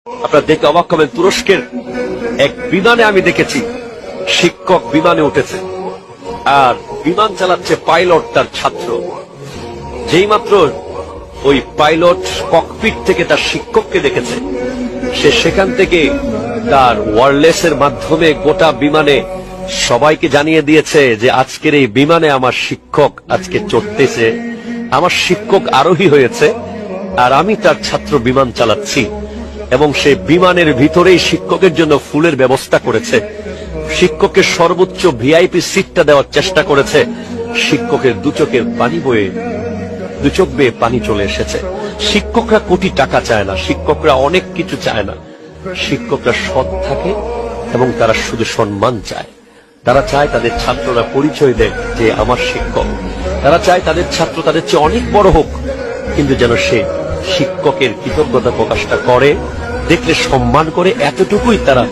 আপনারা দেখে অবাক হবেন, তুরস্কের এক বিমানে আমি দেখেছি শিক্ষক বিমানে উঠেছে আর বিমান চালাচ্ছে পাইলট তার ছাত্র। যেই মাত্র ওই পাইলট ককপিট থেকে তার শিক্ষককে দেখেছে, সে সেখান থেকে তার ওয়্যারলেসের মাধ্যমে গোটা বিমানে সবাইকে জানিয়ে দিয়েছে যে আজকের এই বিমানে আমার শিক্ষক আজকে চড়তেছে, আমার শিক্ষক আরোহী হয়েছে আর আমি তার ছাত্র বিমান চালাচ্ছি। এবং সে বিমানের ভিতরেই শিক্ষকের জন্য ফুলের ব্যবস্থা করেছে, শিক্ষকের সর্বোচ্চ ভিআইপি সিটটা দেওয়ার চেষ্টা করেছে। শিক্ষকের দু চোখ বেয়ে পানি চলে এসেছে। শিক্ষকরা কোটি টাকা চায় না, শিক্ষকরা অনেক কিছু চায় না, শিক্ষকরা সৎ থাকে এবং তারা শুধু সম্মান চায়। তারা চায় তাদের ছাত্ররা পরিচয় দেয় যে আমার শিক্ষক। তারা চায় তাদের ছাত্র তাদের চেয়ে অনেক বড় হোক, কিন্তু যেন সে শিক্ষকের কৃতজ্ঞতা প্রকাশটা করে, দেখলে সম্মান করে, এতটুকুই তারা